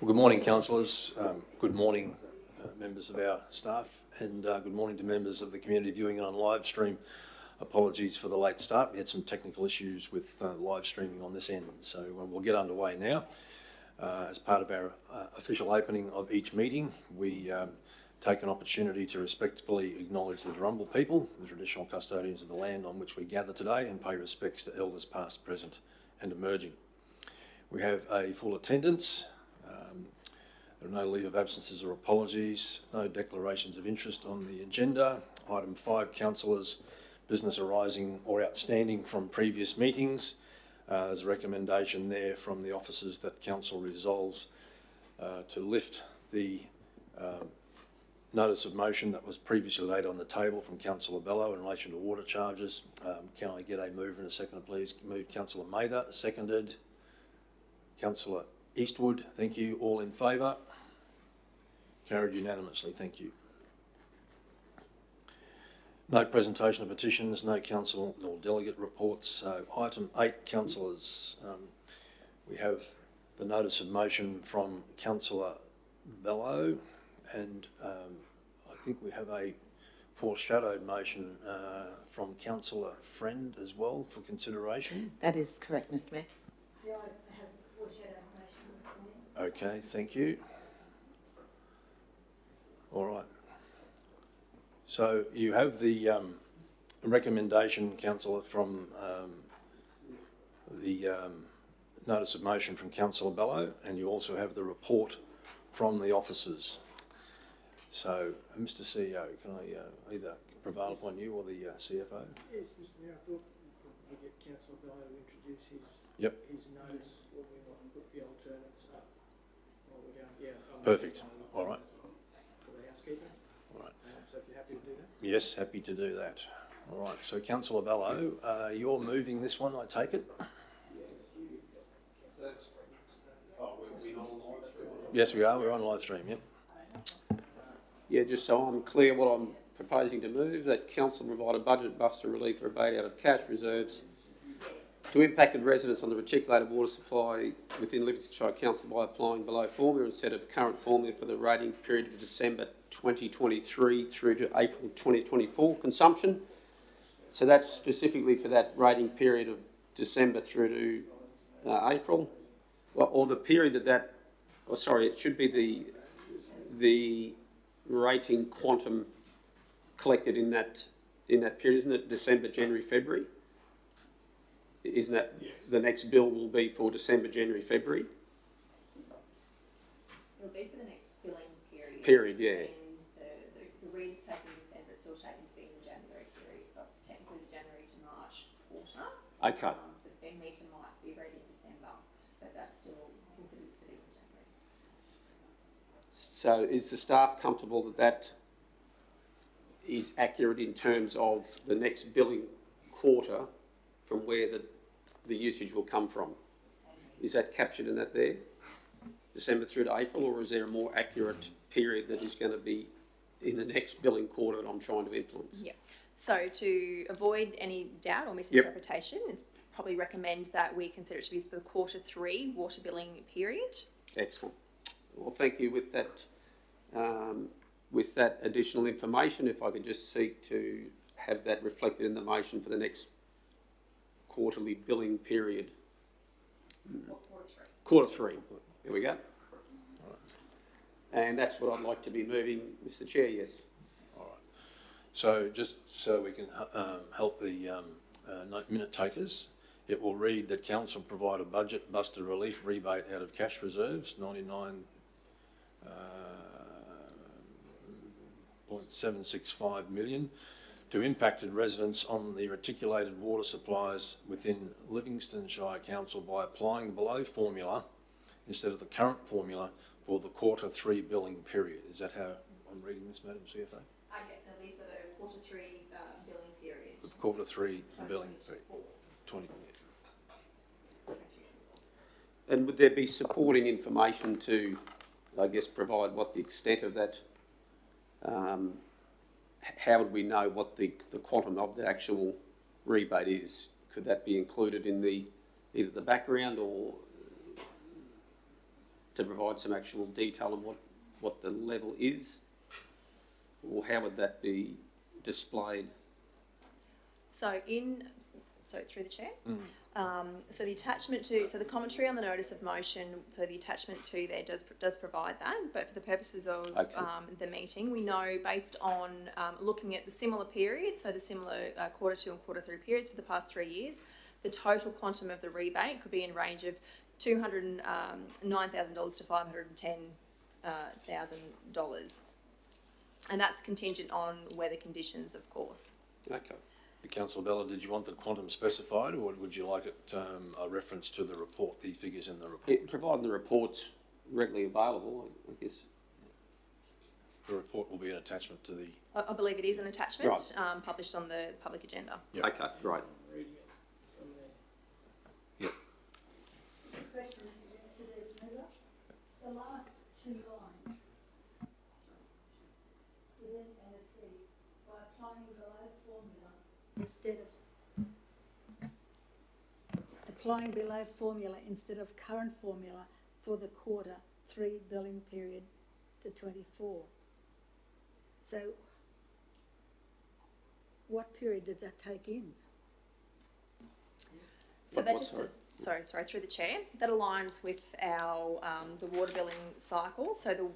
Well, good morning, councillors. Good morning, members of our staff, and good morning to members of the community viewing on live stream. Apologies for the late start. We had some technical issues with live streaming on this end, so we'll get underway now. As part of our official opening of each meeting, we take an opportunity to respectfully acknowledge the Darumba people, the traditional custodians of the land on which we gather today, and pay respects to elders past, present and emerging. We have a full attendance. There are no leave of absences or apologies, no declarations of interest on the agenda. Item 5, councillors' business arising or outstanding from previous meetings. There's a recommendation there from the officers that council resolves to lift the notice of motion that was previously laid on the table from Councillor Bello in relation to water charges. Can I get a mover and a seconder, please? Moved Councillor Mather, seconded Councillor Eastwood. Thank you. All in favour? Carried unanimously. Thank you. No presentation of petitions, no council or delegate reports. So item 8, councillors. We have the notice of motion from Councillor Bello, and I think we have a foreshadowed motion from Councillor Friend as well for consideration. That is correct, Mr Mayor. Yeah, I have foreshadowed motion, Mr Mayor. Okay, thank you. All right. So you have the recommendation, councillor, from the notice of motion from Councillor Bello, and you also have the report from the officers. So, Mr CEO, can I either prevail upon you or the CFO? Yes, Mr Mayor, I thought we'd get Councillor Bello to introduce his notice, or we might put the alternates up while we're going. Yeah. Perfect. All right. For the housekeeping. All right. So if you're happy to do that. Yes, happy to do that. All right. So, Councillor Bello, you're moving this one, I take it? Yes, we are. We're on live stream. Yep. Yeah, just so I'm clear what I'm proposing to move, that council provide a budget buster relief rebate out of cash reserves to impacted residents on the reticulated water supply within Livingstone Shire Council by applying below formula instead of current formula for the rating period of December 2023 through to April 2024 consumption. So that's specifically for that rating period of December through to April, or the period it should be the rating quantum collected in that period, isn't it? December, January, February. Isn't that the next bill will be for December, January, February? It'll be for the next billing period. Period, yeah. And the reads taken in December still taken to be in the January period, so it's technically the January to March quarter. Okay. The meter might be read in December, but that's still considered to be in January. So is the staff comfortable that that is accurate in terms of the next billing quarter from where the usage will come from? Is that captured in that there? December through to April, or is there a more accurate period that is going to be in the next billing quarter that I'm trying to influence? Yeah. So to avoid any doubt or misinterpretation, it's probably recommend that we consider it to be for the Q3 water billing period. Excellent. Well, thank you. With that additional information, if I could just seek to have that reflected in the motion for the next quarterly billing period. Q3. There we go. And that's what I'd like to be moving, Mr Chair, yes. All right. So just so we can help the minute takers, it will read that council provide a budget buster relief rebate out of cash reserves, 99.765 million, to impacted residents on the reticulated water supplies within Livingstone Shire Council by applying the below formula instead of the current formula for the Q3 billing period. Is that how I'm reading this, Madam CFO? Yes, it'll be for the Q3 billing period. The Q3 billing period. 20. And would there be supporting information to, I guess, provide what the extent of that, how would we know what the quantum of the actual rebate is? Could that be included in either the background or to provide some actual detail on what the level is? Or how would that be displayed? So through the chair. So the attachment to, so the commentary on the notice of motion, so the attachment to there does provide that, but for the purposes of the meeting, we know based on looking at the similar periods, so the similar quarter 2 and quarter 3 periods for the past 3 years, the total quantum of the rebate could be in range of $209,000 to $510,000. And that's contingent on weather conditions, of course. Okay. Councillor Bella, did you want the quantum specified, or would you like it a reference to the report, the figures in the report? Providing the report's readily available, I guess. The report will be an attachment to the... I believe it is an attachment, Right. Published on the public agenda. Yep. Okay, right. Reading it from there. Yep. Question to the member. The last 2 lines within NSC, by applying the below formula instead of current formula for the quarter 3 billing period to 24. So what period does that take in? So that just, sorry, through the chair, that aligns with our, the water billing cycle. So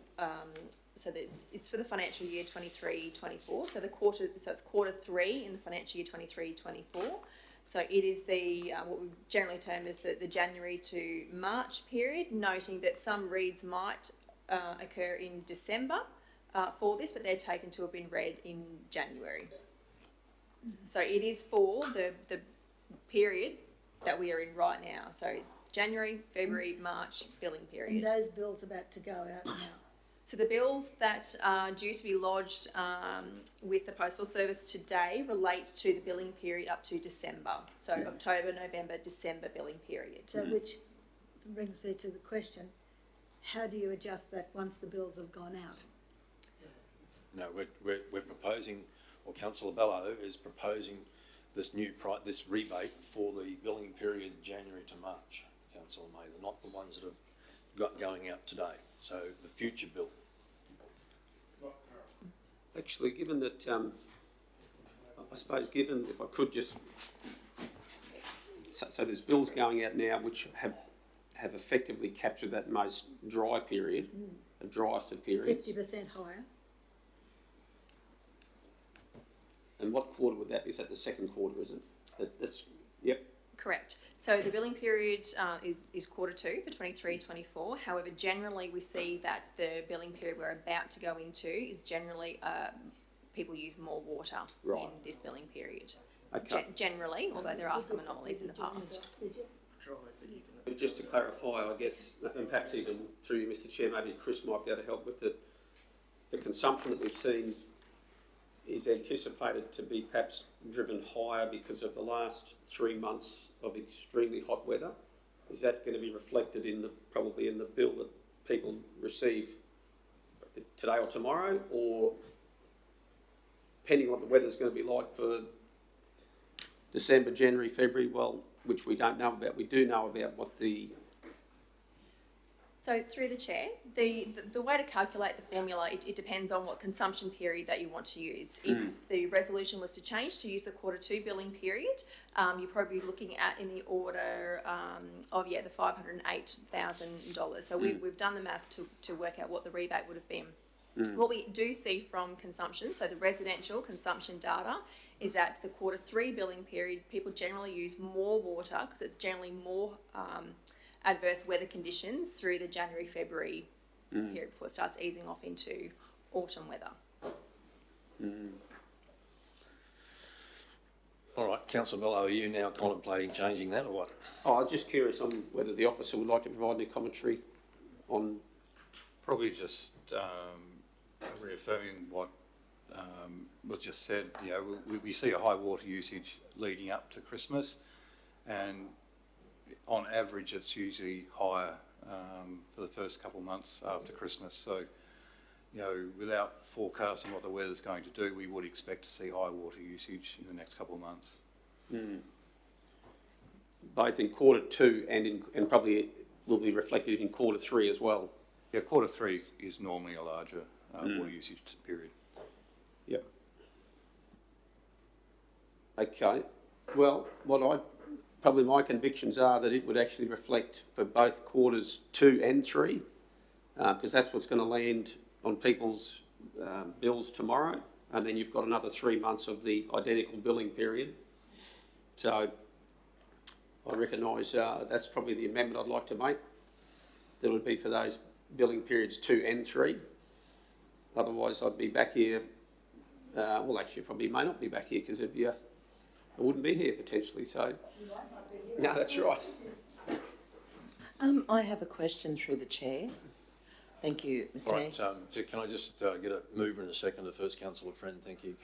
it's for the financial year 23-24. So it's quarter 3 in the financial year 23-24. So it is the, what we generally term as the January to March period, noting that some reads might occur in December for this, but they're taken to have been read in January. So it is for the period that we are in right now. So January, February, March billing period. And those bills about to go out now. So the bills that are due to be lodged with the Postal Service today relate to the billing period up to December. So October, November, December billing period. So which brings me to the question, how do you adjust that once the bills have gone out? No, we're proposing, or Councillor Bello is proposing this this rebate for the billing period January to March, Councillor May, not the ones that have got going out today. So the future bill. Actually, given that, I suppose, given, if I could just, so there's bills going out now which have effectively captured that most dry period, the driest of periods. 50% higher. Mm. And what quarter would that be? Is that the second quarter, is it? That's, yep. Correct. So the billing period is quarter 2 for 23-24. However, generally we see that the billing period we're about to go into is generally people use more water in this billing period. Okay. Generally, although there are some anomalies in the past. But just to clarify, I guess, and perhaps even through you, Mr. Chair, maybe Chris might be able to help with the consumption that we've seen is anticipated to be perhaps driven higher because of the last 3 months of extremely hot weather. Is that going to be reflected in probably in the bill that people receive today or tomorrow, or depending on what the weather's going to be like for December, January, February, well, which we don't know about. We do know about what the... So through the chair, the way to calculate the formula, it depends on what consumption period that you want to use. If the resolution was to change to use the quarter 2 billing period, you're probably looking at in the order of the $508,000. So we've done the math to work out what the rebate would have been. What we do see from consumption, so the residential consumption data, is that the quarter 3 billing period, people generally use more water because it's generally more adverse weather conditions through the January-February period before it starts easing off into autumn weather. All right, Councillor Bello, are you now contemplating changing that or what? Oh, I'm just curious on whether the officer would like to provide any commentary on... Probably just reaffirming what was just said. You know, we see a high water usage leading up to Christmas, and on average it's usually higher for the first couple of months after Christmas. So, you know, without forecasting what the weather's going to do, we would expect to see high water usage in the next couple of months. Both in quarter 2 and probably will be reflected in quarter three as well. Yeah, quarter three is normally a larger water usage period. Yep. Okay. Well, probably my convictions are that it would actually reflect for both quarters 2 and 3, because that's what's going to land on people's bills tomorrow, and then you've got another 3 months of the identical billing period. So I recognise that's probably the amendment I'd like to make. That would be for those billing periods 2 and 3. Otherwise, I'd be back here. Well, actually, probably may not be back here because I wouldn't be here potentially. So, no, that's right. I have a question through the chair. Thank you, Mr. All Mayor. right, so can I just get a mover and a second? The first, Councillor Friend, thank you.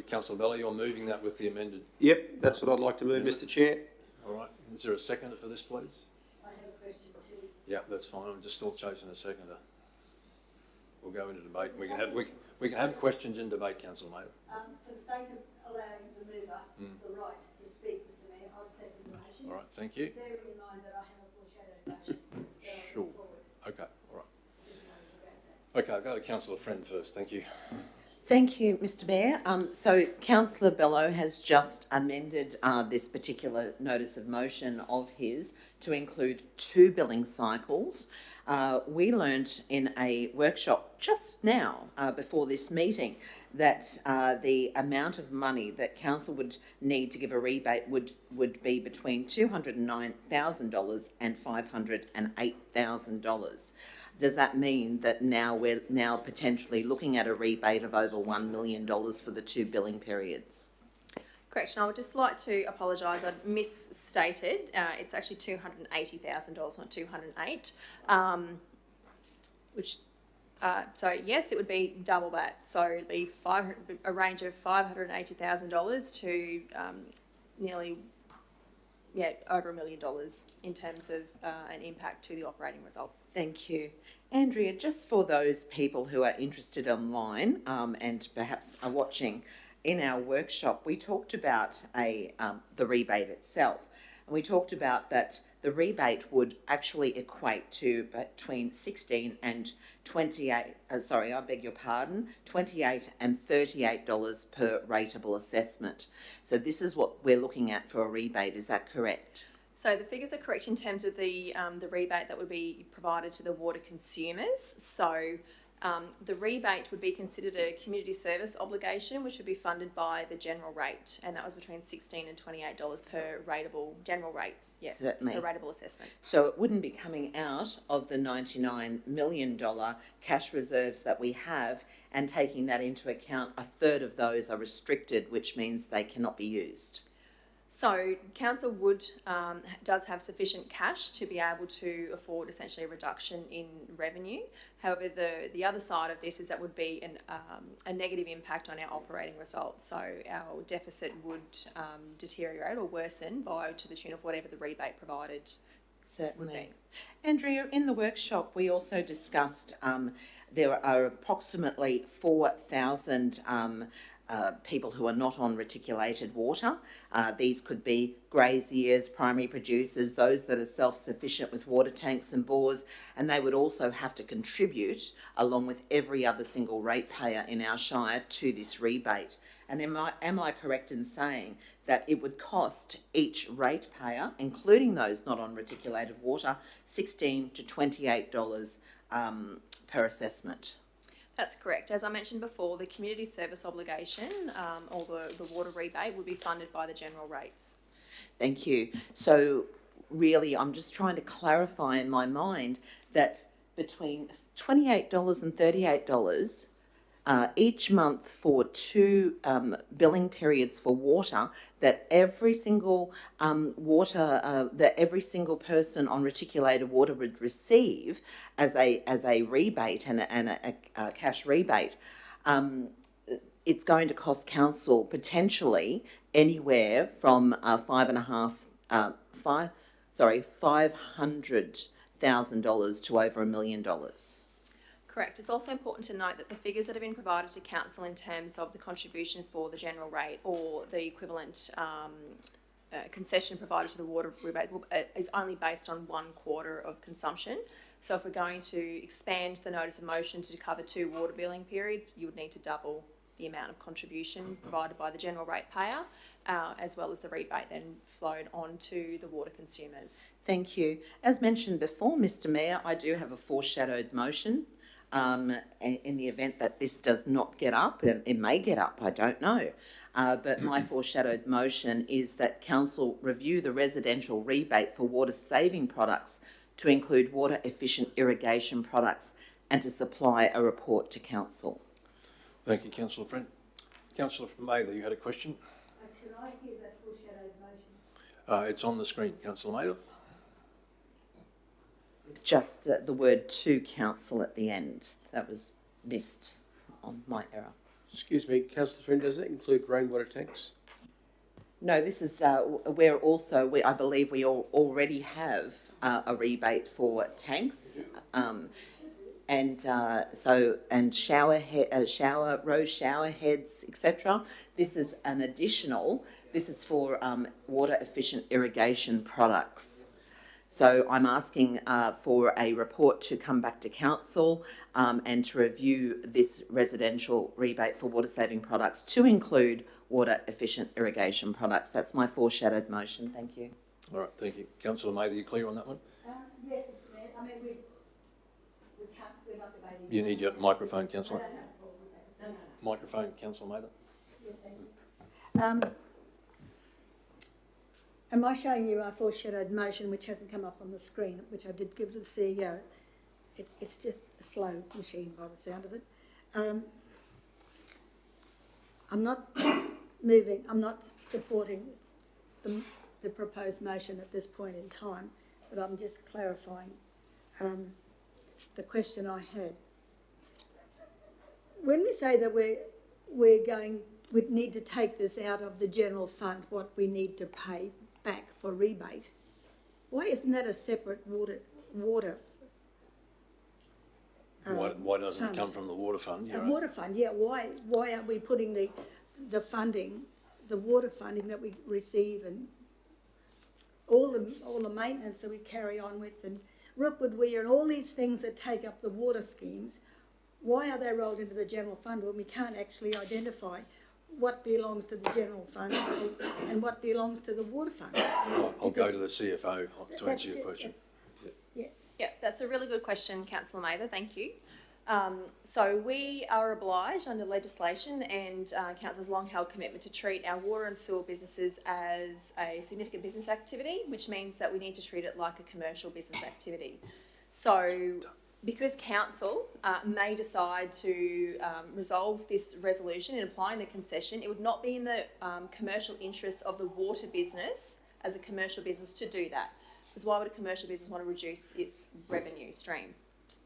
Councillor Bella, you're moving that with the amended. Yep, that's what I'd like to move, Mr. Chair. All right, is there a seconder for this, please? I have a question too. Yeah, that's fine. I'm just still chasing a seconder. We'll go into debate. We can have questions in debate, Councillor Mather. For the sake of allowing the mover the right to speak, Mr. Mayor, I'll second the motion. All right, thank you. Bearing in mind that I have a foreshadowed motion. that I'll Sure. put forward. Okay, all right. Okay, I'll go to Councillor Friend first. Thank you. Thank you, Mr. Mayor. So Councillor Bello has just amended this particular notice of motion of his to include 2 billing cycles. We learnt in a workshop just now, before this meeting, that the amount of money that council would need to give a rebate would be between $209,000 and $508,000. Does that mean that we're now potentially looking at a rebate of over $1 million for the 2 billing periods? Correct, and I would just like to apologise, I misstated, it's actually $280,000, not 208, so yes, it would be double that, so it'd be a range of $580,000 to nearly, over $1 million in terms of an impact to the operating result. Thank you. Andrea, just for those people who are interested online and perhaps are watching, in our workshop we talked about the rebate itself, and we talked about that the rebate would actually equate to between 16 and 28, $28 and $38 per rateable assessment. So this is what we're looking at for a rebate, is that correct? So the figures are correct in terms of the rebate that would be provided to the water consumers. So the rebate would be considered a community service obligation, which would be funded by the general rate, and that was between $16 and $28 per rateable general rates. Yes, certainly. Per rateable assessment. So it wouldn't be coming out of the $99 million cash reserves that we have and taking that into account. A third of those are restricted, which means they cannot be used. So council does have sufficient cash to be able to afford essentially a reduction in revenue. However, the other side of this is that would be a negative impact on our operating results. So our deficit would deteriorate or worsen to the tune of whatever the rebate provided. Certainly. Andrea, in the workshop we also discussed there are approximately 4,000 people who are not on reticulated water. These could be graziers, primary producers, those that are self-sufficient with water tanks and bores, and they would also have to contribute, along with every other single ratepayer in our shire, to this rebate. And am I correct in saying that it would cost each ratepayer, including those not on reticulated water, $16 to $28 per assessment? That's correct. As I mentioned before, the community service obligation or the water rebate would be funded by the general rates. Thank you. So really, I'm just trying to clarify in my mind that between $28 and $38 each month for 2 billing periods for water, that every single that every single person on reticulated water would receive as a rebate and a cash rebate, it's going to cost council potentially anywhere from $500,000 to over $1 million. Correct. It's also important to note that the figures that have been provided to council in terms of the contribution for the general rate or the equivalent concession provided to the water rebate is only based on 1 quarter of consumption. So if we're going to expand the notice of motion to cover 2 water billing periods, you would need to double the amount of contribution provided by the general ratepayer, as well as the rebate then flowed on to the water consumers. Thank you. As mentioned before, Mr Mayor, I do have a foreshadowed motion. In the event that this does not get up, and it may get up, I don't know. But my foreshadowed motion is that council review the residential rebate for water saving products to include water efficient irrigation products and to supply a report to council. Thank you, Councillor Friend. Councillor Mather, you had a question? Could I hear that foreshadowed motion? It's on the screen, Councillor Mather. With just the word to council at the end. That was missed on my error. Excuse me, councillor Friend, does that include rainwater tanks? No, this is I believe we already have a rebate for tanks, and rose shower heads, etc. This is an additional. This is for water efficient irrigation products. So I'm asking for a report to come back to council and to review this residential rebate for water saving products to include water efficient irrigation products. That's my foreshadowed motion. Thank you. All right, thank you. Councillor Mather, you clear on that one? Yes, Mr Mayor. I mean, we're not debating. You need your microphone, Councillor. No. Microphone, Councillor Mather. Yes, thank you. Am I showing you our foreshadowed motion, which hasn't come up on the screen, which I did give to the CEO? It's just a slow machine by the sound of it. I'm not I'm not supporting the proposed motion at this point in time, but I'm just clarifying the question I had. When we say that we need to take this out of the general fund, what we need to pay back for rebate, why isn't that a separate water Why doesn't fund? it come from the water fund? A water fund, yeah. Why aren't we putting the funding, the water funding that we receive, and all the maintenance that we carry on with, and Rookwood Weir and all these things that take up the water schemes, why are they rolled into the general fund when we can't actually identify what belongs to the general fund and what belongs to the water fund? I'll go to the CFO to answer your question. Yeah, that's a really good question, Councillor Mather, thank you. So we are obliged under legislation and Council's long held commitment to treat our water and sewer businesses as a significant business activity, which means that we need to treat it like a commercial business activity. So because Council may decide to resolve this resolution in applying the concession, it would not be in the commercial interest of the water business as a commercial business to do that. Because why would a commercial business want to reduce its revenue stream?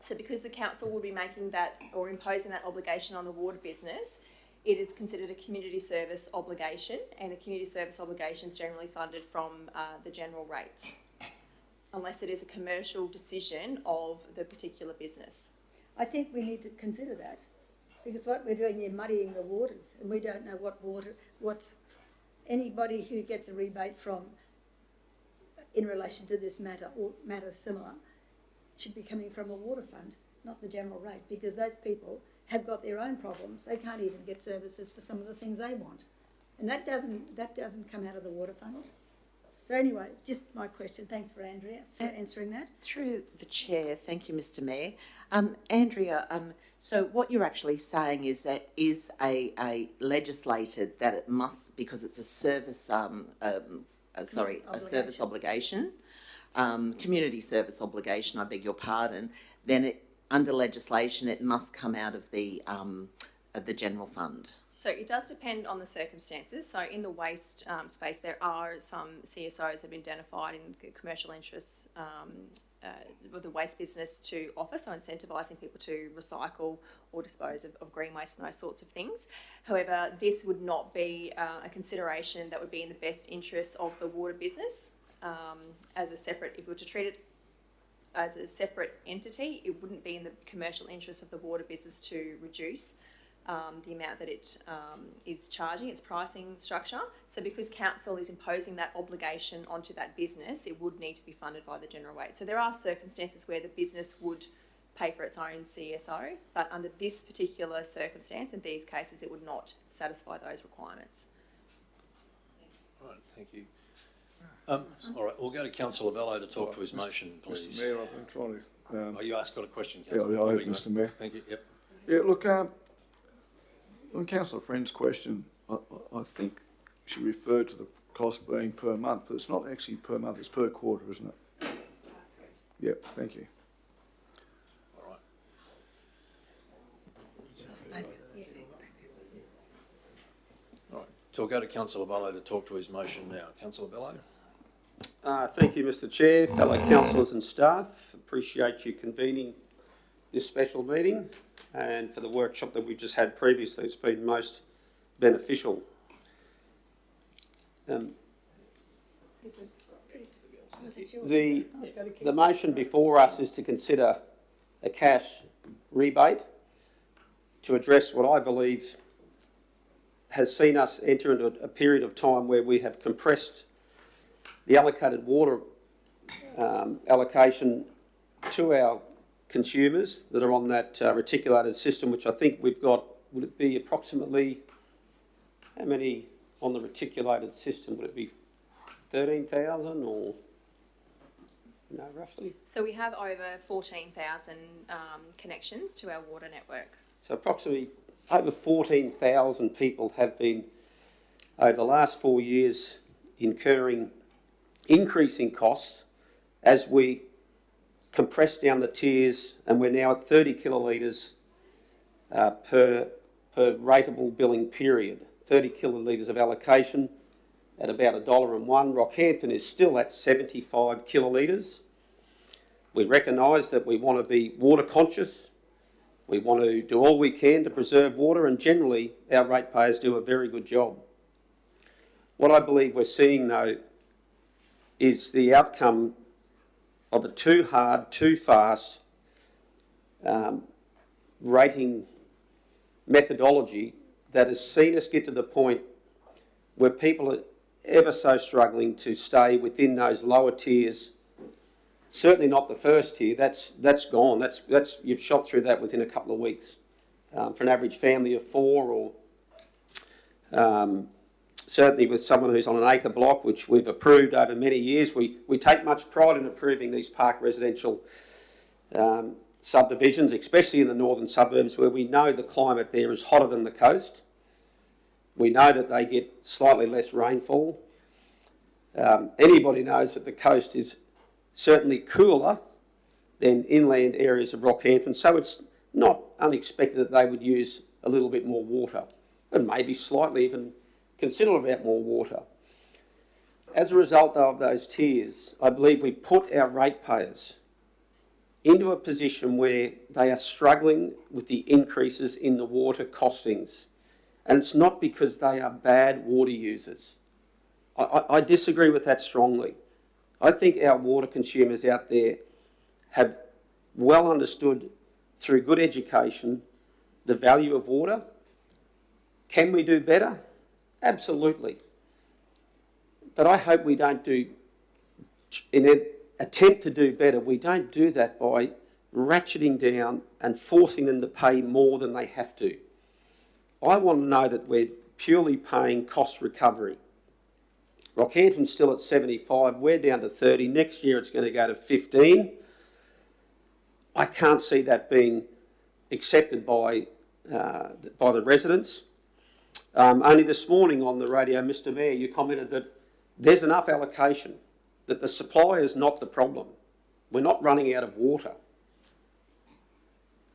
So because the council will be making that or imposing that obligation on the water business, it is considered a community service obligation, and a community service obligation is generally funded from the general rates, unless it is a commercial decision of the particular business. I think we need to consider that, because what we're doing, you're muddying the waters, and we don't know what's anybody who gets a rebate from in relation to this matter or matters similar should be coming from a water fund, not the general rate, because those people have got their own problems. They can't even get services for some of the things they want, and that doesn't come out of the water fund. So anyway, just my question. Thanks for Andrea for answering that. Through the chair, thank you, Mr Mayor. Andrea, so what you're actually saying is that is a legislated that it must, because it's a service a service obligation, community service obligation, I beg your pardon, then under legislation it must come out of the general fund. So it does depend on the circumstances. So in the waste space, there are some CSOs that have been identified in the commercial interests of the waste business to offer, so incentivising people to recycle or dispose of green waste and those sorts of things. However, this would not be a consideration that would be in the best interest of the water business as a separate, if we were to treat it as a separate entity, it wouldn't be in the commercial interest of the water business to reduce the amount that it is charging, its pricing structure. So because council is imposing that obligation onto that business, it would need to be funded by the general rate. So there are circumstances where the business would pay for its own CSO, but under this particular circumstance, in these cases, it would not satisfy those requirements. Right, thank you. All right, we'll go to Councillor Bello to talk to his motion, please. Mr Mayor, I've been trying to... Oh, you asked, got a question, yeah, Councillor? I have, Beg your Mr Mayor. Thank you, yep. Yeah, look, on Councillor Friend's question, I think she referred to the cost being per month, but it's not actually per month, it's per quarter, isn't it? Yep, thank you. All right. All right, so we'll go to Councillor Bello to talk to his motion now. Councillor Bello? Thank you, Mr Chair, fellow councillors and staff. Appreciate you convening this special meeting, and for the workshop that we've just had previously, it's been most beneficial. The motion before us is to consider a cash rebate to address what I believe has seen us enter into a period of time where we have compressed the allocated water allocation to our consumers that are on that reticulated system, which I think we've got, would it be approximately, how many on the reticulated system? Would it be 13,000 or, you know, roughly? So we have over 14,000 connections to our water network. So approximately over 14,000 people have been, over the last 4 years, increasing costs as we compress down the tiers, and we're now at 30 kilolitres per rateable billing period. 30 kilolitres of allocation at about $1.01. Rockhampton is still at 75 kilolitres. We recognise that we want to be water conscious. We want to do all we can to preserve water, and generally our ratepayers do a very good job. What I believe we're seeing though is the outcome of a too hard, too fast rating methodology that has seen us get to the point where people are ever so struggling to stay within those lower tiers. Certainly not the first tier. That's gone. That's you've shot through that within a couple of weeks. For an average family of 4, or certainly with someone who's on an acre block, which we've approved over many years. We take much pride in approving these park residential subdivisions, especially in the northern suburbs where we know the climate there is hotter than the coast. We know that they get slightly less rainfall. Anybody knows that the coast is certainly cooler than inland areas of Rockhampton, so it's not unexpected that they would use a little bit more water, and maybe slightly even considerable amount more water. As a result of those tiers, I believe we put our ratepayers into a position where they are struggling with the increases in the water costings. And it's not because they are bad water users. I disagree with that strongly. I think our water consumers out there have well understood through good education the value of water. Can we do better? Absolutely. But I hope we don't do, in an attempt to do better, we don't do that by ratcheting down and forcing them to pay more than they have to. I want to know that we're purely paying cost recovery. Rockhampton's still at 75, we're down to 30. Next year it's going to go to 15. I can't see that being accepted by the residents. Only this morning on the radio, Mr Mayor, you commented that there's enough allocation, that the supply is not the problem. We're not running out of water.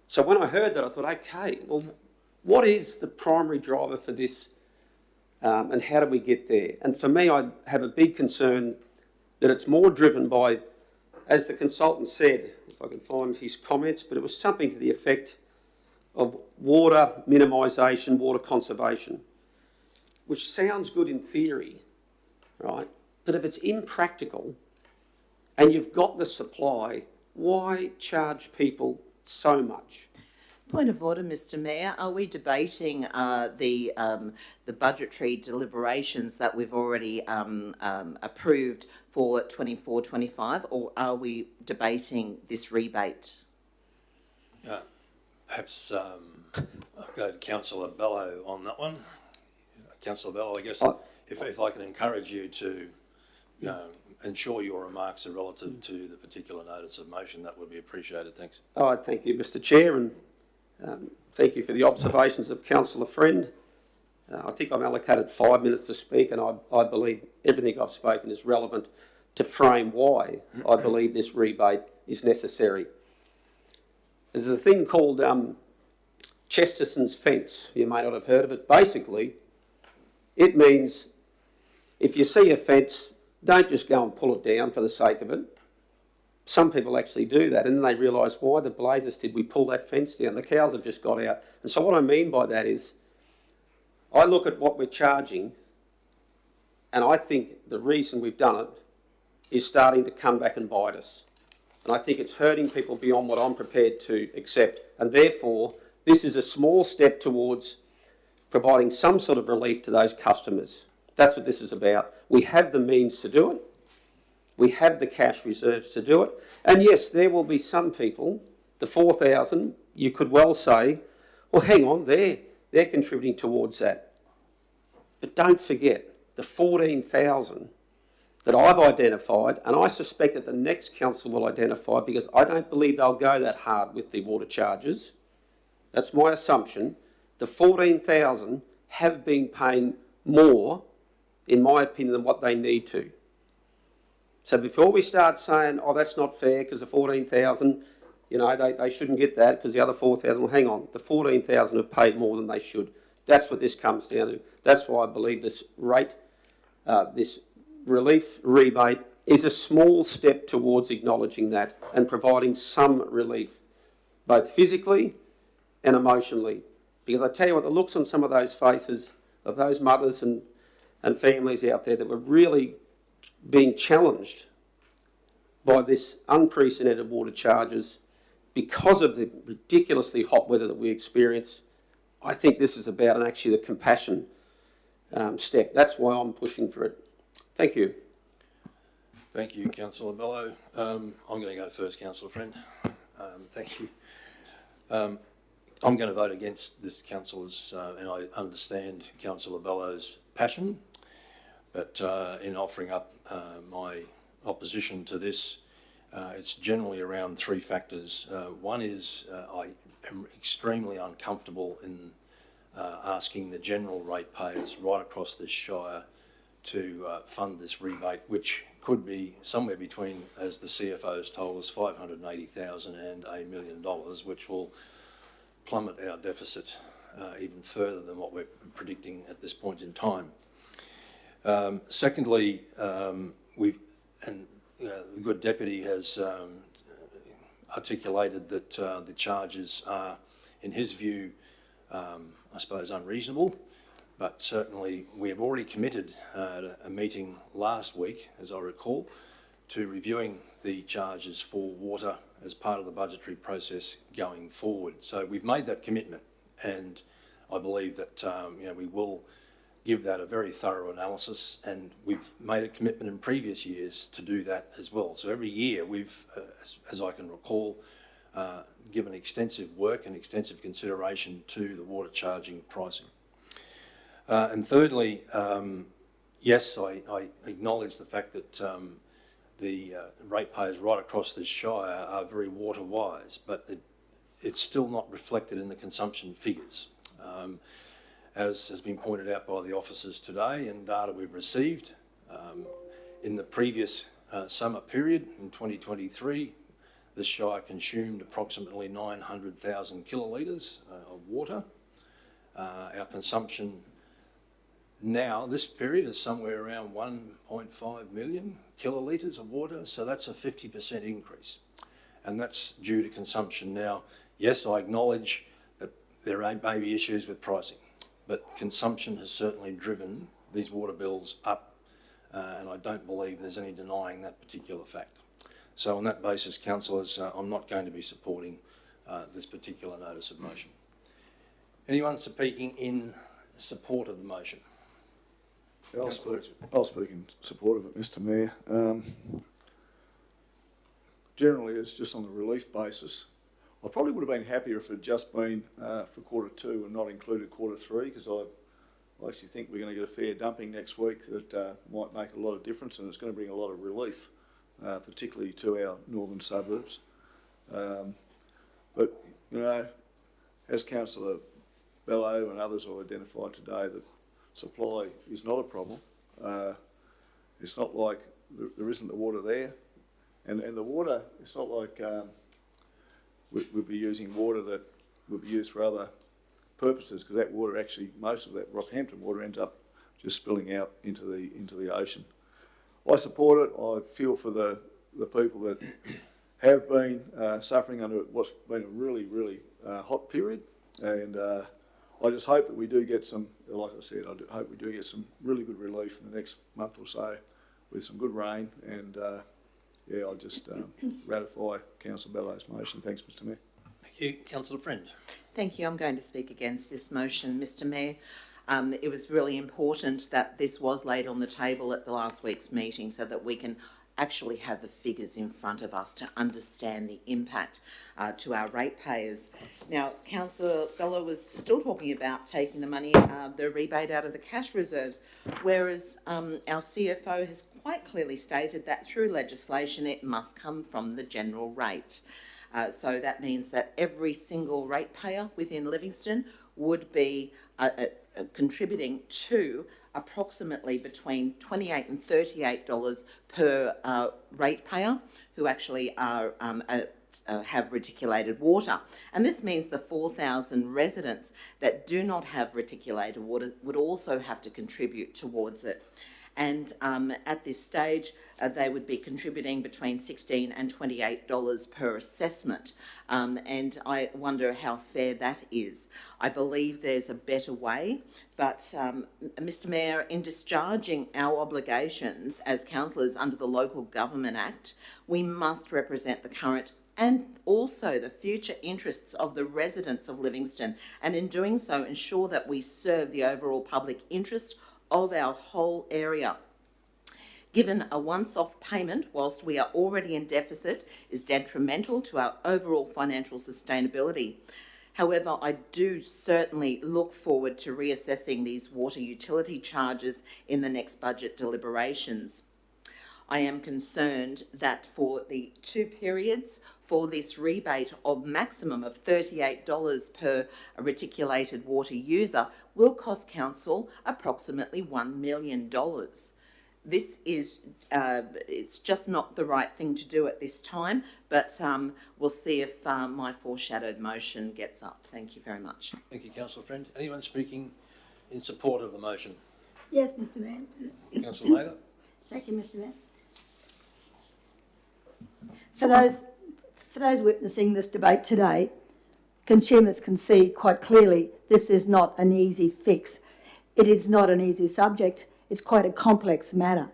So when I heard that, I thought, okay, well, what is the primary driver for this, and how do we get there? And for me, I have a big concern that it's more driven by, as the consultant said, if I can find his comments, but it was something to the effect of water minimisation, water conservation, which sounds good in theory, right? But if it's impractical and you've got the supply, why charge people so much? Point of order, Mr. Mayor. Are we debating the budgetary deliberations that we've already approved for 24-25, or are we debating this rebate? Perhaps I'll go to Councillor Bello on that one. Councillor Bello, I guess if I can encourage you to ensure your remarks are relative to the particular notice of motion, that would be appreciated. Thanks. Oh, thank you, Mr. Chair, and thank you for the observations of Councillor Friend. I think I'm allocated 5 minutes to speak, and I believe everything I've spoken is relevant to frame why I believe this rebate is necessary. There's a thing called Chesterton's fence. You may not have heard of it. Basically, it means if you see a fence, don't just go and pull it down for the sake of it. Some people actually do that, and then they realise, why the blazes did we pull that fence down? The cows have just got out. And so what I mean by that is, I look at what we're charging, and I think the reason we've done it is starting to come back and bite us. And I think it's hurting people beyond what I'm prepared to accept. And therefore, this is a small step towards providing some sort of relief to those customers. That's what this is about. We have the means to do it. We have the cash reserves to do it. And yes, there will be some people, the 4,000, you could well say, well, hang on, they're contributing towards that. But don't forget, the 14,000 that I've identified, and I suspect that the next council will identify, because I don't believe they'll go that hard with the water charges. That's my assumption. The 14,000 have been paying more, in my opinion, than what they need to. So before we start saying, oh, that's not fair because the 14,000, you know, they shouldn't get that because the other 4,000, well, hang on, the 14,000 have paid more than they should. That's what this comes down to. That's why I believe this rate, this relief rebate is a small step towards acknowledging that and providing some relief, both physically and emotionally. Because I tell you what, the looks on some of those faces of those mothers and families out there that were really being challenged by this unprecedented water charges because of the ridiculously hot weather that we experience, I think this is about and actually the compassion step. That's why I'm pushing for it. Thank you. Thank you, Councillor Bello. I'm going to go first, Councillor Friend. Thank you. I'm going to vote against this, councillors, and I understand Councillor Bello's passion, but in offering up my opposition to this, it's generally around three factors. One is I am extremely uncomfortable in asking the general ratepayers right across this shire to fund this rebate, which could be somewhere between, as the CFO has told us, $580,000 and $1 million, which will plummet our deficit even further than what we're predicting at this point in time. Secondly, the good deputy has articulated that the charges are, in his view, I suppose unreasonable, but certainly we have already committed at a meeting last week, as I recall, to reviewing the charges for water as part of the budgetary process going forward. So we've made that commitment, and I believe that we will give that a very thorough analysis, and we've made a commitment in previous years to do that as well. So every year we've, as I can recall, given extensive work and extensive consideration to the water charging pricing. And thirdly, yes, I acknowledge the fact that the ratepayers right across this shire are very water wise, but it's still not reflected in the consumption figures. As has been pointed out by the officers today and data we've received, in the previous summer period in 2023, the shire consumed approximately 900,000 kilolitres of water. Our consumption now, this period, is somewhere around 1.5 million kilolitres of water, so that's a 50% increase. And that's due to consumption. Now, yes, I acknowledge that there may be issues with pricing, but consumption has certainly driven these water bills up, and I don't believe there's any denying that particular fact. So on that basis, councillors, I'm not going to be supporting this particular notice of motion. Anyone speaking in support of the motion? I'll speak in support of it, Mr Mayor. Generally, it's just on the relief basis. I probably would have been happier if it had just been for quarter 2 and not included quarter 3, because I actually think we're going to get a fair dumping next week that might make a lot of difference, and it's going to bring a lot of relief, particularly to our northern suburbs. But, you know, as Councillor Bello and others have identified today, that supply is not a problem. It's not like there isn't the water there. And the water, it's not like we'll be using water that will be used for other purposes, because that water actually, most of that Rockhampton water ends up just spilling out into the ocean. I support it. I feel for the people that have been suffering under what's been a really, really hot period, and I just hope that we do get some, like I said, I hope we do get some really good relief in the next month or so with some good rain, and yeah, I'll just ratify Councillor Bello's motion. Thanks, Mr Mayor. Thank you. Councillor Friend. Thank you. I'm going to speak against this motion, Mr Mayor. It was really important that this was laid on the table at the last week's meeting so that we can actually have the figures in front of us to understand the impact to our ratepayers. Now, Councillor Bello was still talking about taking the money, the rebate out of the cash reserves, whereas our CFO has quite clearly stated that through legislation it must come from the general rate. So that means that every single ratepayer within Livingstone would be contributing to approximately between $28 and $38 per ratepayer who actually are have reticulated water. And this means the 4,000 residents that do not have reticulated water would also have to contribute towards it. And at this stage, they would be contributing between $16 and $28 per assessment. And I wonder how fair that is. I believe there's a better way, but Mr Mayor, in discharging our obligations as councillors under the Local Government Act, we must represent the current and also the future interests of the residents of Livingstone, and in doing so ensure that we serve the overall public interest of our whole area. Given a once-off payment, whilst we are already in deficit, is detrimental to our overall financial sustainability. However, I do certainly look forward to reassessing these water utility charges in the next budget deliberations. I am concerned that for the 2 periods for this rebate of maximum of $38 per reticulated water user will cost council approximately $1 million. This is, it's just not the right thing to do at this time, but we'll see if my foreshadowed motion gets up. Thank you very much. Thank you, Councillor Friend. Anyone speaking in support of the motion? Yes, Mr Mayor. Councillor Mather. Thank you, Mr Mayor. For those witnessing this debate today, consumers can see quite clearly this is not an easy fix. It is not an easy subject. It's quite a complex matter,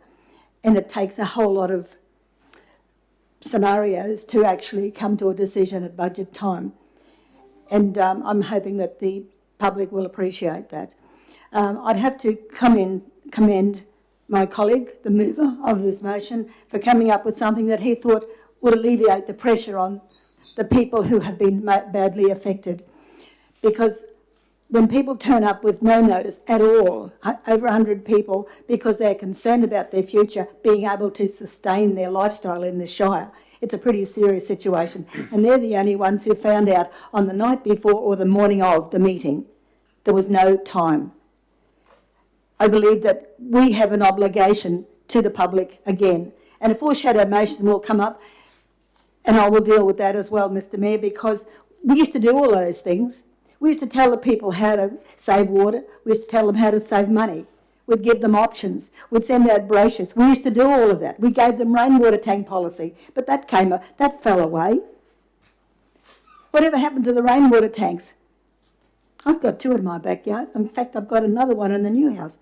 and it takes a whole lot of scenarios to actually come to a decision at budget time. And I'm hoping that the public will appreciate that. I'd have to commend my colleague, the mover of this motion, for coming up with something that he thought would alleviate the pressure on the people who have been badly affected. Because when people turn up with no notice at all, over 100 people, because they're concerned about their future, being able to sustain their lifestyle in the Shire, it's a pretty serious situation. And they're the only ones who found out on the night before or the morning of the meeting. There was no time. I believe that we have an obligation to the public again. And a foreshadow motion will come up, and I will deal with that as well, Mr Mayor, because we used to do all those things. We used to tell the people how to save water. We used to tell them how to save money. We'd give them options. We'd send out brochures. We used to do all of that. We gave them rainwater tank policy, but that fell away. Whatever happened to the rainwater tanks? I've got 2 in my backyard. In fact, I've got another one in the new house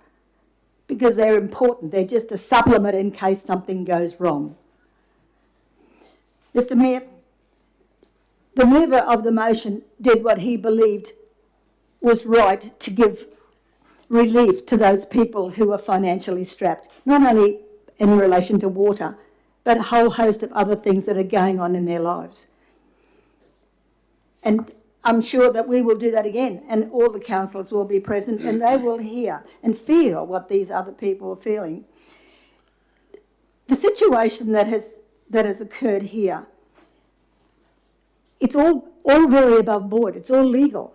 because they're important. They're just a supplement in case something goes wrong. Mr Mayor, the mover of the motion did what he believed was right to give relief to those people who are financially strapped, not only in relation to water, but a whole host of other things that are going on in their lives. And I'm sure that we will do that again, and all the councillors will be present, and they will hear and feel what these other people are feeling. The situation that has occurred here, it's all very above board. It's all legal.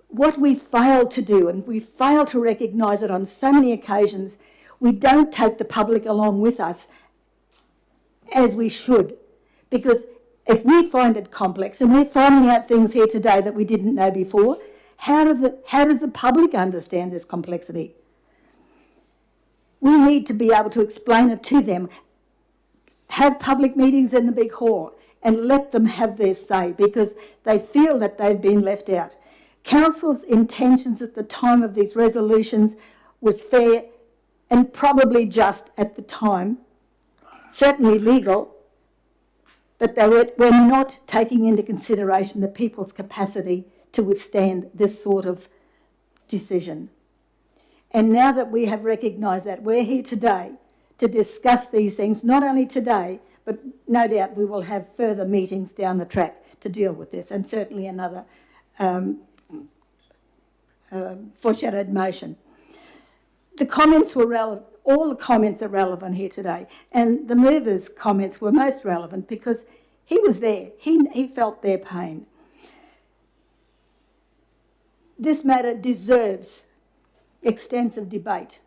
What we fail to do, and we fail to recognise it on so many occasions, we don't take the public along with us as we should, because if we find it complex and we're finding out things here today that we didn't know before, how does the public understand this complexity? We need to be able to explain it to them, have public meetings in the big hall and let them have their say, because they feel that they've been left out. Council's intentions at the time of these resolutions was fair and probably just at the time, certainly legal, but they were not taking into consideration the people's capacity to withstand this sort of decision. And now that we have recognised that, we're here today to discuss these things, not only today, but no doubt we will have further meetings down the track to deal with this, and certainly another foreshadowed motion. The comments were relevant. All the comments are relevant here today, and the mover's comments were most relevant because he was there. He felt their pain. This matter deserves extensive debate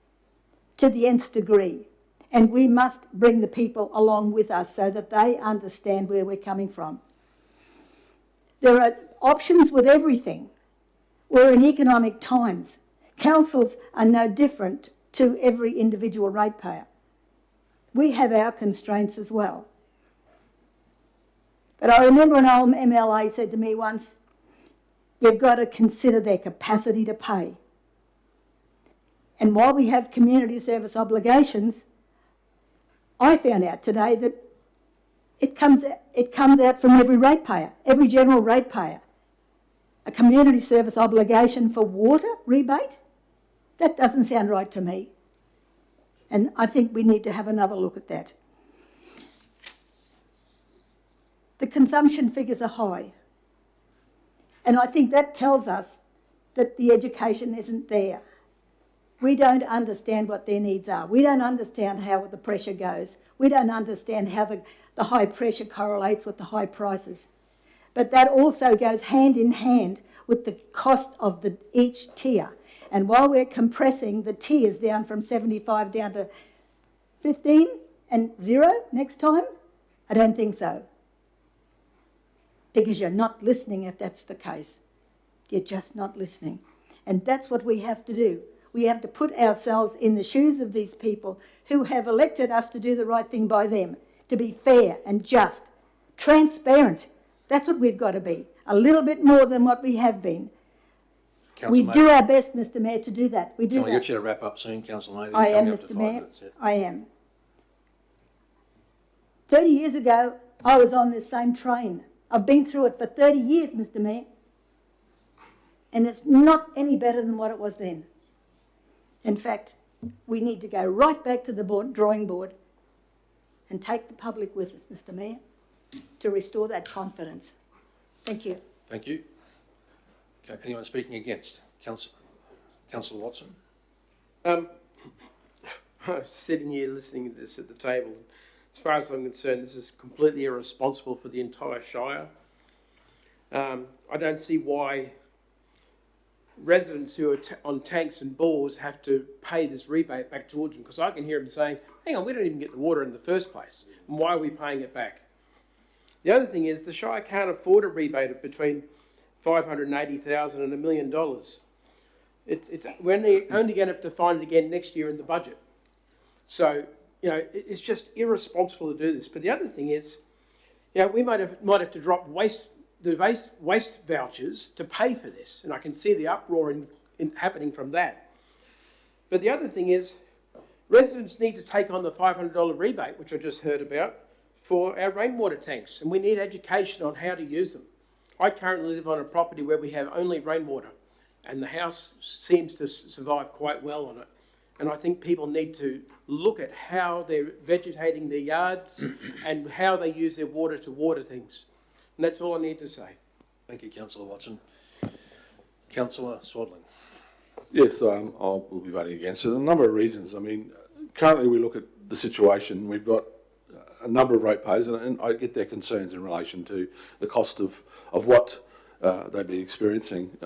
to the nth degree, and we must bring the people along with us so that they understand where we're coming from. There are options with everything. We're in economic times. Councils are no different to every individual ratepayer. We have our constraints as well. But I remember an old MLA said to me once, you've got to consider their capacity to pay. And while we have community service obligations, I found out today that it comes out from every ratepayer, every general ratepayer. A community service obligation for water rebate? That doesn't sound right to me. And I think we need to have another look at that. The consumption figures are high. And I think that tells us that the education isn't there. We don't understand what their needs are. We don't understand how the pressure goes. We don't understand how the high pressure correlates with the high prices. But that also goes hand in hand with the cost of each tier. And while we're compressing the tiers down from 75 down to 15 and 0 next time, I don't think so. Because you're not listening if that's the case. You're just not listening. And that's what we have to do. We have to put ourselves in the shoes of these people who have elected us to do the right thing by them, to be fair and just, transparent. That's what we've got to be, a little bit more than what we have been. We do our best, Mr Mayor, to do that. We do Can that. I get you to wrap up soon, Councillor Mather? I am, Coming up to Mr 5 Mayor. minutes, yeah. I am. 30 years ago, I was on this same train. I've been through it for 30 years, Mr Mayor. And it's not any better than what it was then. In fact, we need to go right back to the drawing board and take the public with us, Mr Mayor, to restore that confidence. Thank you. Thank you. Okay, anyone speaking against? Councillor Watson? I was sitting here listening to this at the table. As far as I'm concerned, this is completely irresponsible for the entire Shire. I don't see why residents who are on tanks and bores have to pay this rebate back towards them, because I can hear them saying, hang on, we don't even get the water in the first place, and why are we paying it back? The other thing is the Shire can't afford a rebate of between $580,000 and $1 million. We're only going to have to find it again next year in the budget. So, you know, it's just irresponsible to do this. But the other thing is, you know, we might have to drop waste vouchers to pay for this, and I can see the uproar happening from that. But the other thing is, residents need to take on the $500 rebate, which I just heard about, for our rainwater tanks, and we need education on how to use them. I currently live on a property where we have only rainwater, and the house seems to survive quite well on it. And I think people need to look at how they're vegetating their yards and how they use their water to water things. And that's all I need to say. Thank you, Councillor Watson. Councillor Swadling. Yes, I'll be voting against it. A number of reasons. I mean, currently we look at the situation. We've got a number of ratepayers, and I get their concerns in relation to the cost of what they'd be experiencing.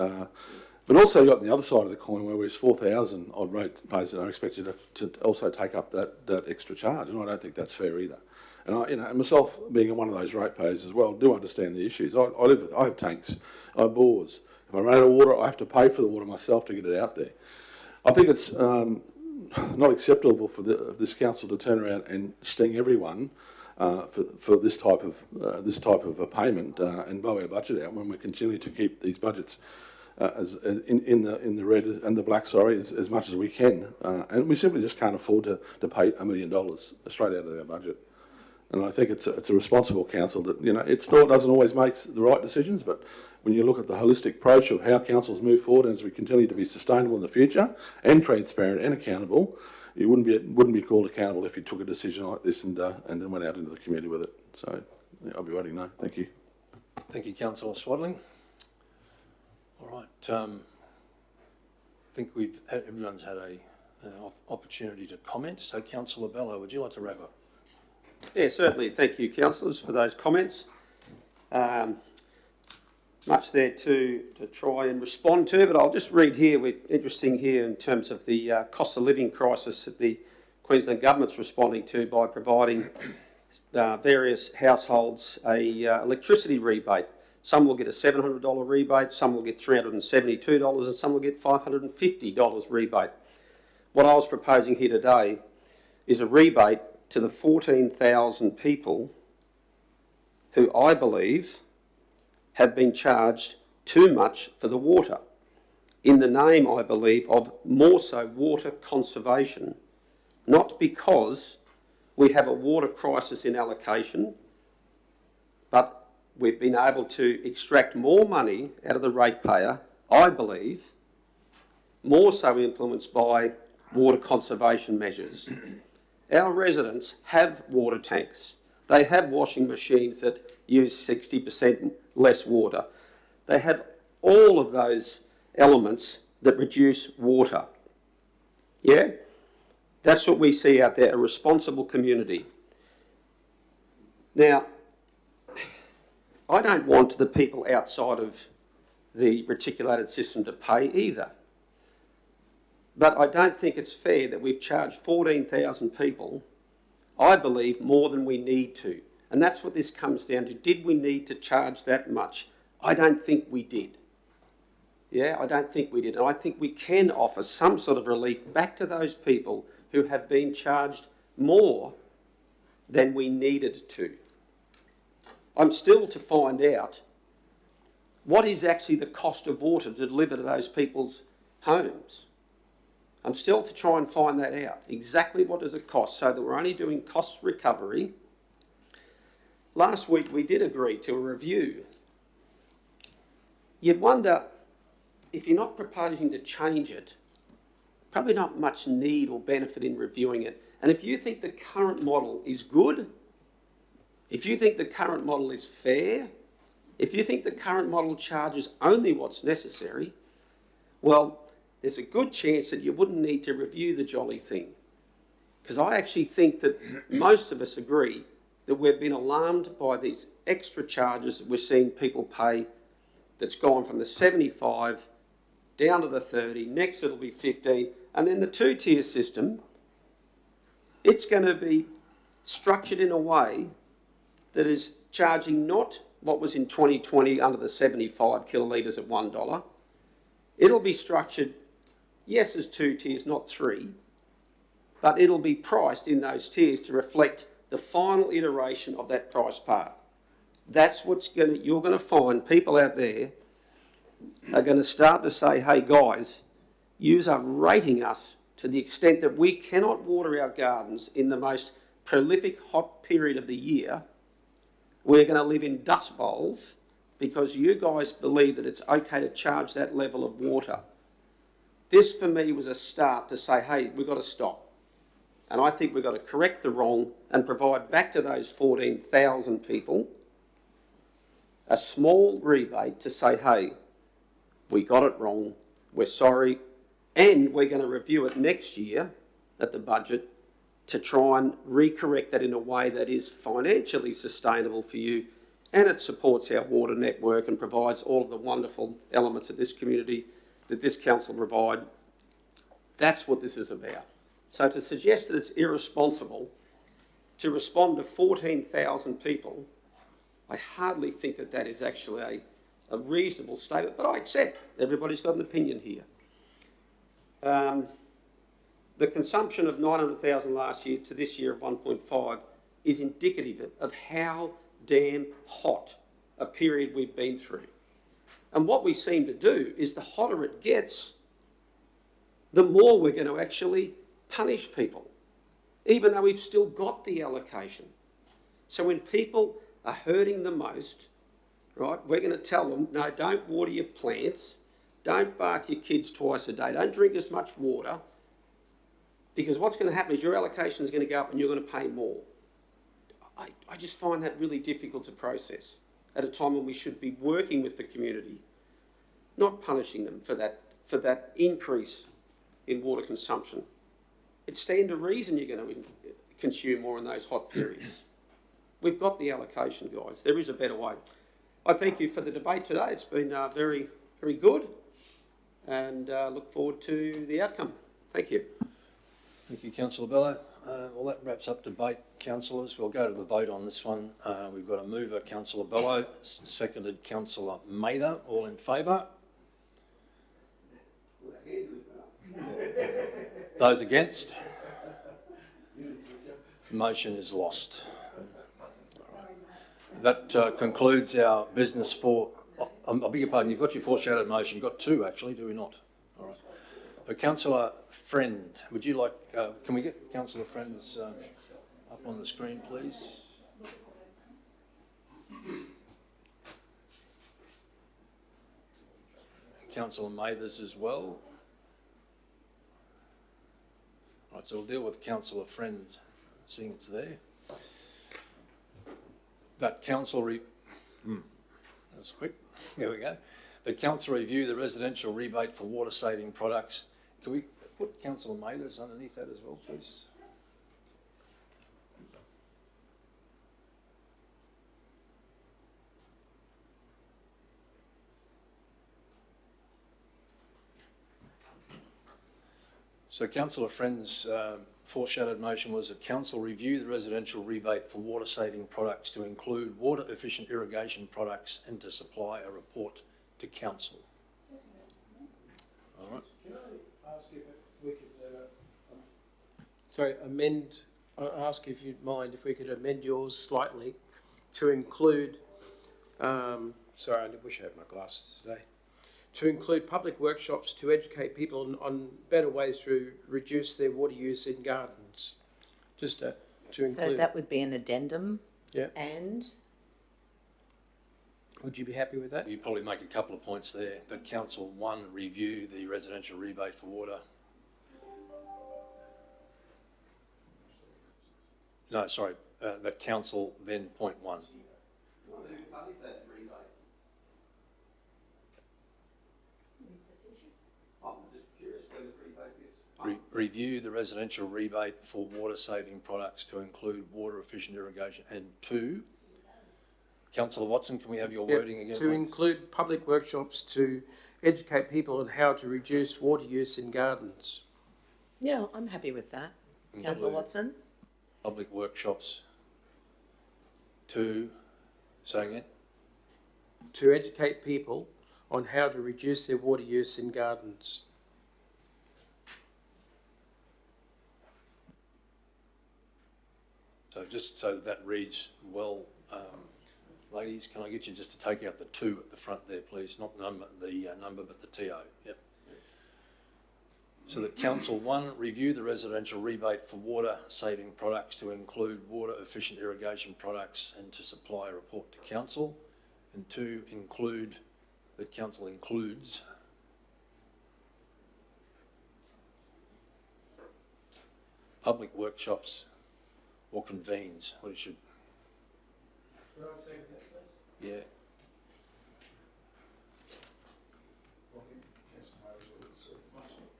But also you've got the other side of the coin where there's 4,000 odd ratepayers that are expected to also take up that extra charge, and I don't think that's fair either. And and myself being one of those ratepayers as well, do understand the issues. I have tanks, I have bores. If I run out of water, I have to pay for the water myself to get it out there. I think it's not acceptable for this council to turn around and sting everyone for this type of a payment and blow our budget out when we continue to keep these budgets in the red and the black, as much as we can, and we simply just can't afford to pay $1 million straight out of our budget. And I think it's a responsible council that it doesn't always make the right decisions, but when you look at the holistic approach of how councils move forward and as we continue to be sustainable in the future and transparent and accountable, you wouldn't be called accountable if you took a decision like this and then went out into the community with it. So I'll be voting no. Thank you. Thank you, Councillor Swadling. All right. I think everyone's had an opportunity to comment. So, Councillor Bello, would you like to wrap up? Yeah, certainly. Thank you, councillors, for those comments. Much there to try and respond to, but I'll just read here, interesting here in terms of the cost of living crisis that the Queensland Government's responding to by providing various households a electricity rebate. Some will get a $700 rebate, some will get $372, and some will get $550 rebate. What I was proposing here today is a rebate to the 14,000 people who I believe have been charged too much for the water, in the name, I believe, of more so water conservation, not because we have a water crisis in allocation, but we've been able to extract more money out of the ratepayer, I believe, more so influenced by water conservation measures. Our residents have water tanks. They have washing machines that use 60% less water. They have all of those elements that reduce water. Yeah? That's what we see out there, a responsible community. Now, I don't want the people outside of the reticulated system to pay either. But I don't think it's fair that we've charged 14,000 people, I believe, more than we need to. And that's what this comes down to. Did we need to charge that much? I don't think we did. Yeah, I don't think we did. And I think we can offer some sort of relief back to those people who have been charged more than we needed to. I'm still to find out what is actually the cost of water to deliver to those people's homes. I'm still to try and find that out. Exactly what does it cost, so that we're only doing cost recovery. Last week we did agree to a review. You'd wonder, if you're not proposing to change it, probably not much need or benefit in reviewing it. And if you think the current model is good, if you think the current model is fair, if you think the current model charges only what's necessary, well, there's a good chance that you wouldn't need to review the jolly thing. Because I actually think that most of us agree that we've been alarmed by these extra charges that we're seeing people pay, that's gone from the 75 down to the 30, next it'll be 15, and then the two-tier system, it's going to be structured in a way that is charging not what was in 2020 under the 75 kilolitres at $1. It'll be structured, yes, as two tiers, not three, but it'll be priced in those tiers to reflect the final iteration of that price part. That's what's you're going to find people out there are going to start to say, hey guys, yous are rating us to the extent that we cannot water our gardens in the most prolific hot period of the year. We're going to live in dust bowls because you guys believe that it's okay to charge that level of water. This for me was a start to say, hey, we've got to stop. And I think we've got to correct the wrong and provide back to those 14,000 people a small rebate to say, hey, we got it wrong, we're sorry, and we're going to review it next year at the budget to try and recorrect that in a way that is financially sustainable for you, and it supports our water network and provides all of the wonderful elements of this community that this council provide. That's what this is about. So to suggest that it's irresponsible to respond to 14,000 people, I hardly think that that is actually a reasonable statement, but I accept everybody's got an opinion here. The consumption of 900,000 last year to this year of 1.5 is indicative of how damn hot a period we've been through. And what we seem to do is the hotter it gets, the more we're going to actually punish people, even though we've still got the allocation. So when people are hurting the most, right, we're going to tell them, no, don't water your plants, don't bath your kids twice a day, don't drink as much water, because what's going to happen is your allocation is going to go up and you're going to pay more. I just find that really difficult to process at a time when we should be working with the community, not punishing them for that increase in water consumption. It stands to reason you're going to consume more in those hot periods. We've got the allocation, guys. There is a better way. I thank you for the debate today. It's been very, very good, and look forward to the outcome. Thank you. Thank you, Councillor Bello. Well, that wraps up debate, councillors. We'll go to the vote on this one. We've got a mover, Councillor Bello, seconded Councillor Mather. All in favour? Those against? Motion is lost. That concludes our business for... I beg your pardon, you've got your foreshadowed motion. You've got two, actually, do we not? All right. Councillor Friend, would you like... can we get Councillor Friend's up on the screen, please? Councillor Mathers as well. Right, so we'll deal with Councillor Friend, seeing it's there. That council... That was quick. There we go. The council review the residential rebate for water saving products. Can we put Councillor Mathers underneath that as well, please? So Councillor Friend's foreshadowed motion was that council review the residential rebate for water saving products to include water efficient irrigation products and to supply a report to council. All right. Can I ask if we could ask if you'd mind if we could amend yours slightly to include, sorry, I wish I had my glasses today, to include public workshops to educate people on better ways to reduce their water use in gardens. Just to include. So that would be an addendum. Yeah. And would you be happy with that? You probably make a couple of points there. That council, one, review the residential rebate for water. No, sorry, that council then point one. Review the residential rebate for water saving products to include water efficient irrigation. And two, Councillor Watson, can we have your wording again? To include public workshops to educate people on how to reduce water use in gardens. yeah, I'm happy with that. Councillor Watson? Public workshops to, say again? To educate people on how to reduce their water use in gardens. So just so that reads well, ladies, can I get you just to take out the two at the front there, please? Not the number, but the TO. Yep. So that council, one, review the residential rebate for water saving products to include water efficient irrigation products and to supply a report to council. And 2, include, that council includes public workshops or convenes, what it should, yeah.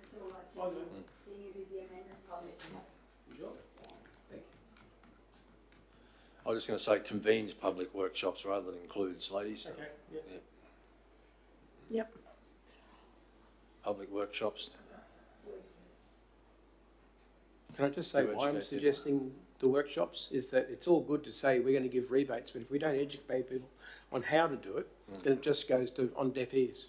It's all right, so you do the amendment, I'll let you know. I was just going to say convenes public workshops rather than includes, ladies. Okay, yeah. Yep. Public workshops. Can I just say To why I'm educate suggesting the workshops is that it's all good to say we're going to give rebates, but if we don't educate people on how to do it, then it just goes to on deaf ears.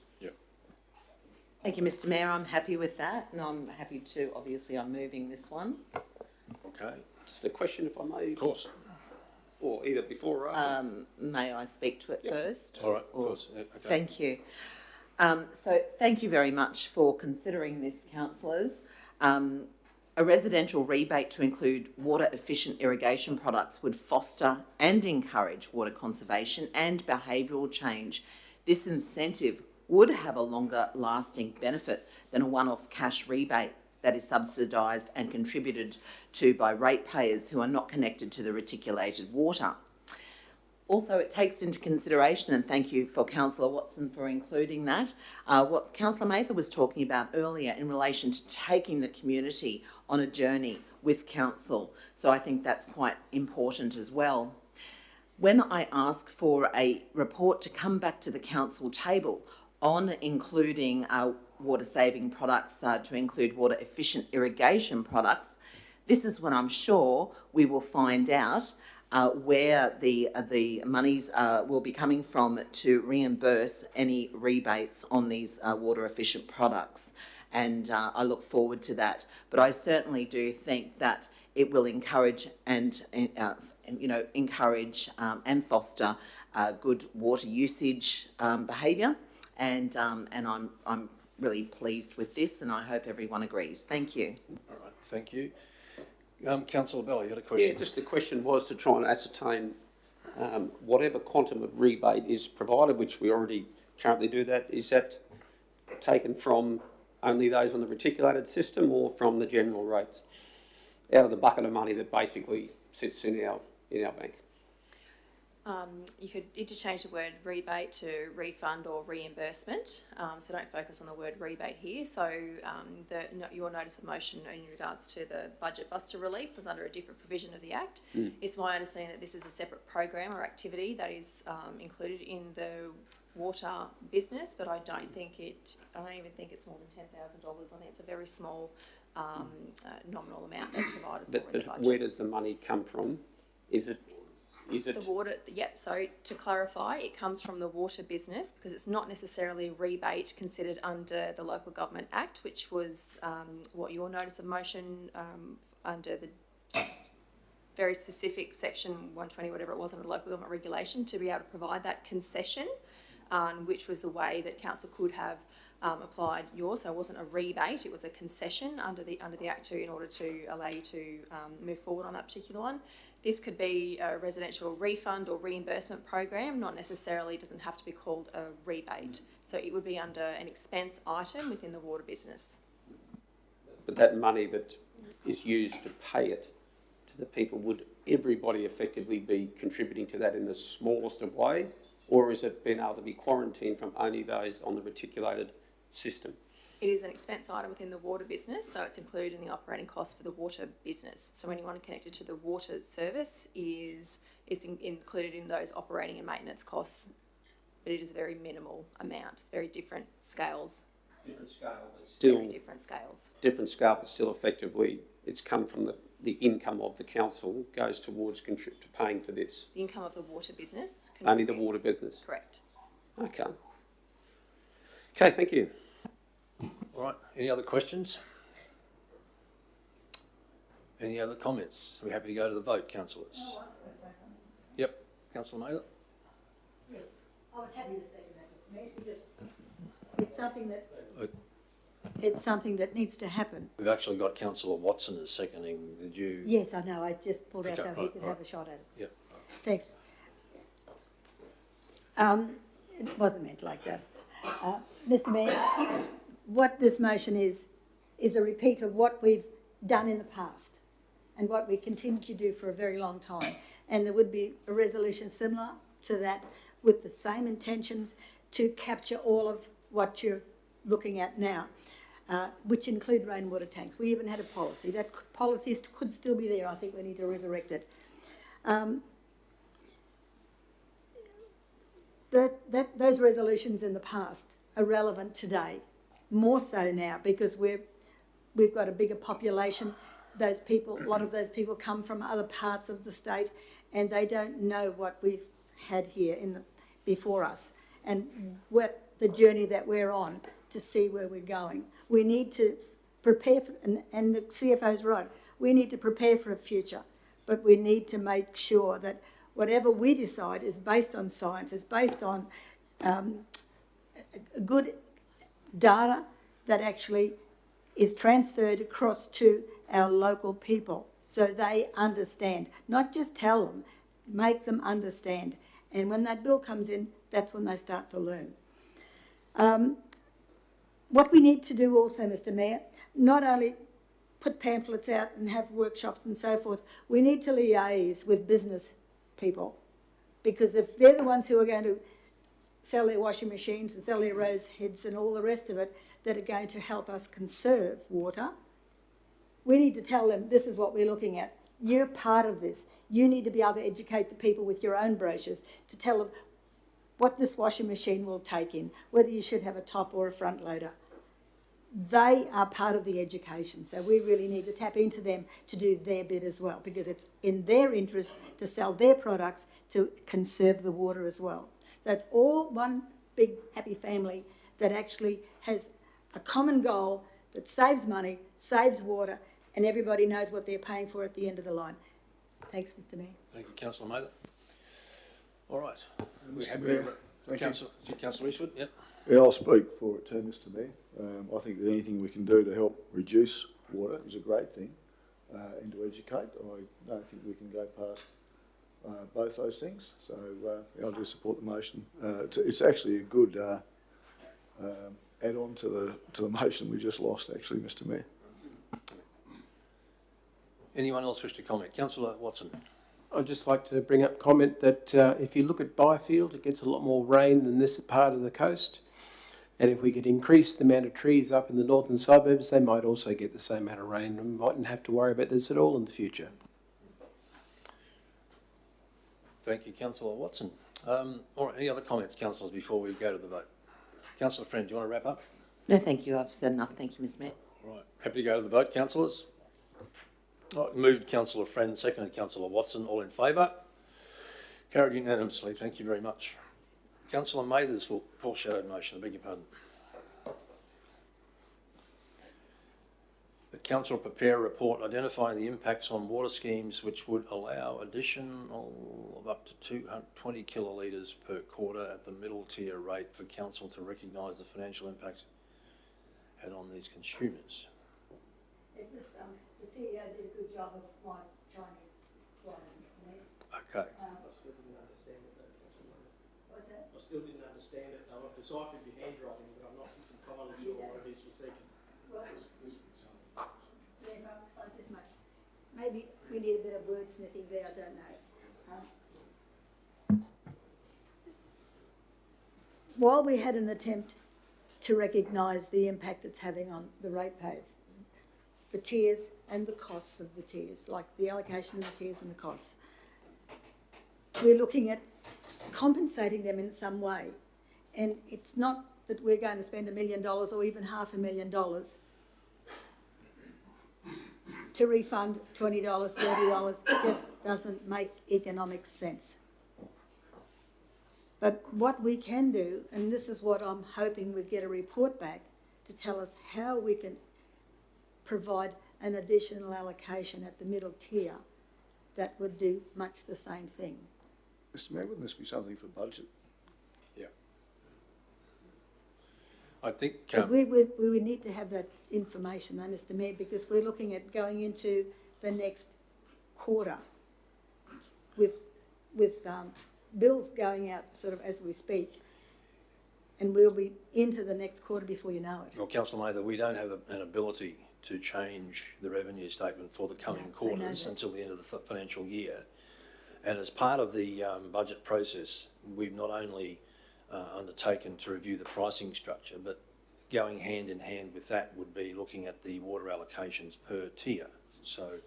Thank you, Mr Mayor. I'm happy with that, and I'm happy to, obviously, I'm moving this one. Okay, Just a question, if I may, of course. or either before or after. May I speak to it first? All right, of course. Yeah, okay. Thank you. So thank you very much for considering this, councillors. A residential rebate to include water efficient irrigation products would foster and encourage water conservation and behavioural change. This incentive would have a longer lasting benefit than a one-off cash rebate that is subsidised and contributed to by ratepayers who are not connected to the reticulated water. Also, it takes into consideration, and thank you for Councillor Watson for including that, what Councillor Mather was talking about earlier in relation to taking the community on a journey with council. So I think that's quite important as well. When I ask for a report to come back to the council table on including water saving products to include water efficient irrigation products, this is when I'm sure we will find out where the monies will be coming from to reimburse any rebates on these water efficient products. And I look forward to that. But I certainly do think that it will encourage and foster good water usage behaviour. And I'm really pleased with this, and I hope everyone agrees. Thank you. All right, thank you. Councillor Bell, you had a question? Yeah, just the question was to try and ascertain whatever quantum of rebate is provided, which we already currently do that, is that taken from only those on the reticulated system or from the general rates, out of the bucket of money that basically sits in our bank? You could interchange the word rebate to refund or reimbursement, so don't focus on the word rebate here. So your notice of motion in regards to the budget buster relief was under a different provision of the Act. It's my understanding that this is a separate program or activity that is included in the water business, but I don't even think it's more than $10,000. I think it's a very small nominal amount that's provided for in the budget. But where does the money come from? Is it the water? Yep. So to clarify, it comes from the water business because it's not necessarily a rebate considered under the Local Government Act, which was what your notice of motion under the very specific section 120, whatever it was, under the Local Government Regulation, to be able to provide that concession, which was the way that council could have applied yours. So it wasn't a rebate; it was a concession under the Act in order to allow you to move forward on that particular one. This could be a residential refund or reimbursement program, not necessarily, doesn't have to be called a rebate. So it would be under an expense item within the water business. But that money that is used to pay it to the people, would everybody effectively be contributing to that in the smallest of way? Or is it being able to be quarantined from only those on the reticulated system? It is an expense item within the water business, so it's included in the operating costs for the water business. So anyone connected to the water service it's included in those operating and maintenance costs, but it is a very minimal amount. It's very different scales. Different scale, but still very different scales. Different scale, but still effectively, it's come from the income of the council goes towards paying for this. The income of the water business. Only the water business. Correct. Okay. Okay, thank you. All right, any other questions? Any other comments? Are we happy to go to the vote, councillors? No, I want to say something. Yep, Councillor Mather? Yes, I was happy to second that, Mr Mayor, because it's something that needs to happen. We've actually got Councillor Watson as seconding. Did you? Yes, I know, I just pulled out Okay, so he could right. have a shot at it. Yep. Thanks. It wasn't meant like that. Mr. Mayor, what this motion is a repeat of what we've done in the past and what we continue to do for a very long time. And there would be a resolution similar to that with the same intentions to capture all of what you're looking at now, which include rainwater tanks. We even had a policy. That policy could still be there. I think we need to resurrect it. Those resolutions in the past are relevant today, more so now because we've got a bigger population. Those people, a lot of those people come from other parts of the state, and they don't know what we've had here before us and what the journey that we're on to see where we're going. We need to prepare for, and the CFO's right, we need to prepare for a future, but we need to make sure that whatever we decide is based on science, is based on good data that actually is transferred across to our local people so they understand. Not just tell them, make them understand. And when that bill comes in, that's when they start to learn. What we need to do also, Mr. Mayor, not only put pamphlets out and have workshops and so forth, we need to liaise with business people, because if they're the ones who are going to sell their washing machines and sell their rose heads and all the rest of it that are going to help us conserve water, we need to tell them this is what we're looking at. You're part of this. You need to be able to educate the people with your own brochures to tell them what this washing machine will take in, whether you should have a top or a front loader. They are part of the education, so we really need to tap into them to do their bit as well, because it's in their interest to sell their products to conserve the water as well. So it's all one big happy family that actually has a common goal that saves money, saves water, and everybody knows what they're paying for at the end of the line. Thanks, Mr. Mayor. Thank you, Councillor Mather. All right. Mr. Mayor, thank you. Councillor Eastwood, yep. Yeah, I'll speak for it too, Mr. Mayor. I think that anything we can do to help reduce water is a great thing, and to educate. I don't think we can go past both those things. So I do support the motion. It's actually a good add-on to the motion we just lost, actually, Mr. Mayor. Anyone else wish to comment? Councillor Watson. I'd just like to bring up comment that if you look at Byfield, it gets a lot more rain than this part of the coast. And if we could increase the amount of trees up in the northern suburbs, they might also get the same amount of rain and mightn't have to worry about this at all in the future. Thank you, Councillor Watson. All right, any other comments, councillors, before we go to the vote? Councillor Friend, do you want to wrap up? No, thank you. I've said enough. Thank you, Mr. Mayor. All right, happy to go to the vote, councillors? All right, moved Councillor Friend, seconded Councillor Watson, all in favour? Carried unanimously, thank you very much. Councillor Mather's foreshadowed motion, I beg your pardon. The council will prepare a report identifying the impacts on water schemes which would allow addition of up to 220 kilolitres per quarter at the middle tier rate for council to recognise the financial impact had on these consumers. It was, the CEO did a good job of my Chinese flyer, Mr. Mayor. Okay. I still didn't understand it though. What's that? I still didn't understand it though. I've deciphered your handwriting, but I'm not entirely sure what it is you're seeking. Well, I just maybe we need a bit of wordsmithing there, I don't know. While we had an attempt to recognise the impact it's having on the ratepayers, the tiers and the costs of the tiers, like the allocation of the tiers and the costs, we're looking at compensating them in some way. And it's not that we're going to spend $1 million or even $500,000 to refund $20, $30. It just doesn't make economic sense. But what we can do, and this is what I'm hoping we get a report back to tell us how we can provide an additional allocation at the middle tier that would do much the same thing. Mr. Mayor, wouldn't this be something for budget? Yeah. I think... But we would need to have that information though, Mr. Mayor, because we're looking at going into the next quarter with bills going out sort of as we speak, and we'll be into the next quarter before you know it. Well, Councillor Mather, we don't have an ability to change the revenue statement for the coming No, I know quarters that. until the end of the financial year. And as part of the budget process, we've not only undertaken to review the pricing structure, but going hand in hand with that would be looking at the water allocations per tier. So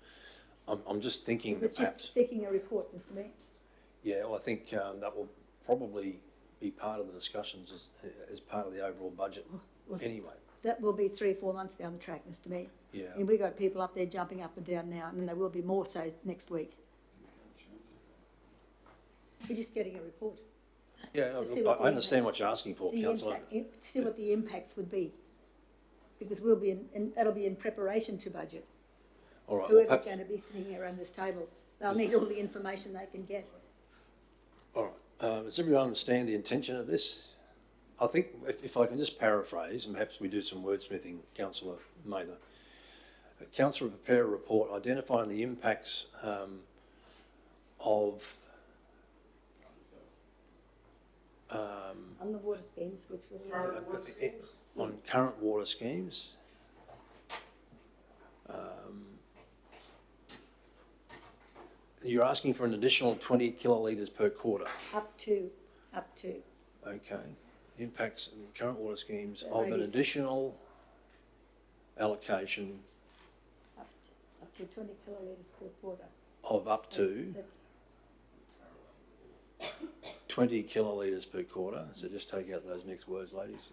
I'm just thinking that It's just perhaps, seeking a report, Mr Mayor. yeah, well, I think that will probably be part of the discussions as part of the overall budget Well, anyway. that will be 3 or 4 months down the track, Mr Mayor. Yeah. And we've got people up there jumping up and down now, and there will be more so next week. We're just getting a report. Yeah, To see look, what I understand what you're asking for, Councillor. See what the impacts would be. Because we'll be that'll be in preparation to budget. All right, well, Whoever's perhaps, going to be sitting around this table, they'll need all the information they can get. all right. Does everyone understand the intention of this? I think if I can just paraphrase, and perhaps we do some wordsmithing, Councillor Mather. Council will prepare a report identifying the impacts of On the water schemes, which will... on current water schemes. You're asking for an additional 20 kilolitres per quarter. Up to. Okay. Impacts in current water schemes So of an 86. additional allocation Up to 20 kilolitres per quarter. of up to 20 kilolitres per quarter. So just take out those next words, ladies.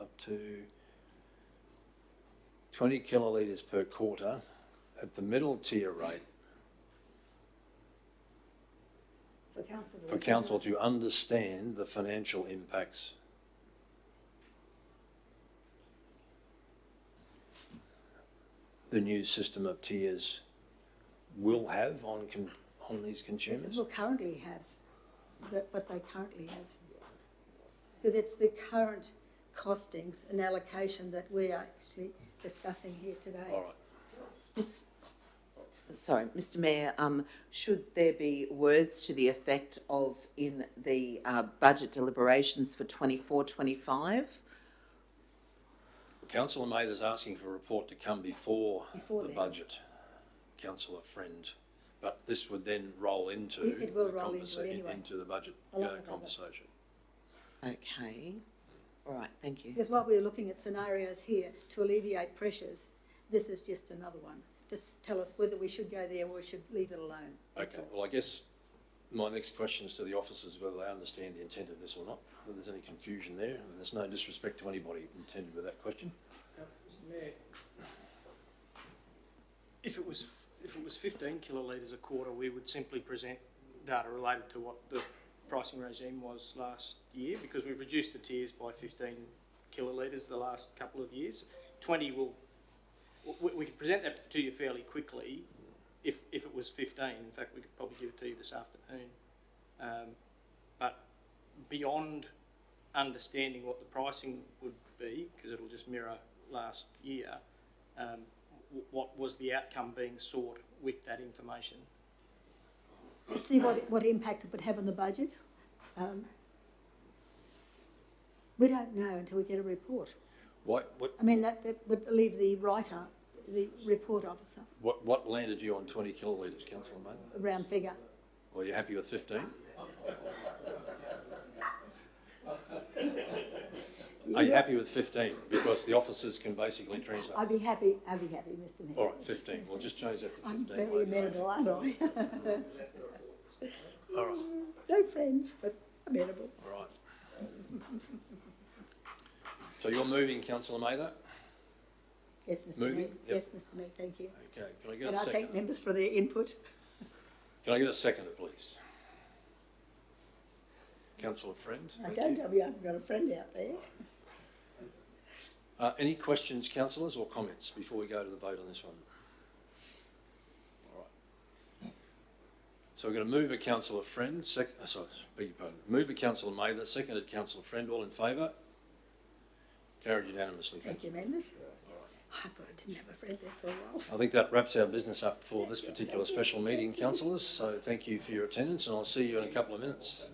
Up to 20 kilolitres per quarter at the middle tier rate for council to understand the financial impacts the new system of tiers will have on these consumers. Will currently have, what they currently have. Because it's the current costings and allocation that we are actually discussing here today. All right. Sorry, Mr Mayor, should there be words to the effect of in the budget deliberations for 24-25? Councillor Mather's asking for a report to come before Before the then. budget, Councillor Friend. But this would then roll into It will the roll into it anyway. into the budget Along with other. conversation. Okay, all right, thank you. Because while we're looking at scenarios here to alleviate pressures, this is just another one. Just tell us whether we should go there or we should leave it alone. That's Okay, all. well, I guess my next question is to the officers, whether they understand the intent of this or not, whether there's any confusion there, and there's no disrespect to anybody intended with that question. Mr Mayor, if it was 15 kilolitres a quarter, we would simply present data related to what the pricing regime was last year, because we've reduced the tiers by 15 kilolitres the last couple of years. 20 will, we could present that to you fairly quickly if it was 15. In fact, we could probably give it to you this afternoon. But beyond understanding what the pricing would be, because it'll just mirror last year, what was the outcome being sought with that information? See what impact it would have on the budget. We don't know until we get a report. What I mean, that would leave the writer, the report officer, landed you on 20 kilolitres, Councillor Mather? a round figure. Well, you happy with 15? Are you happy with 15? Because the officers can basically translate. I'd be happy, Mr Mayor. All right, 15. We'll just change that to 15. I'm very amenable, aren't I? All right, No friends, but amenable. all right. So you're moving, Councillor Mather? Yes, Mr Moving? Mayor. Yep. Yes, Mr Mayor, thank you. Okay, can I get And a I thank second? members for their input. Can I get a seconder, please? Councillor Friend, thank Don't you. tell me I've got a friend out there. Any questions, councillors, or comments before we go to the vote on this one? All right. So we're going to move a Councillor Friend, beg your pardon. Move a Councillor Mather, seconded Councillor Friend, all in favour? Carried unanimously, Thank thank you. you, members. All right. I thought I didn't have a friend there for a while. I think that wraps our business up for this particular special meeting, councillors. So thank you for your attendance, and I'll see you in a couple of minutes.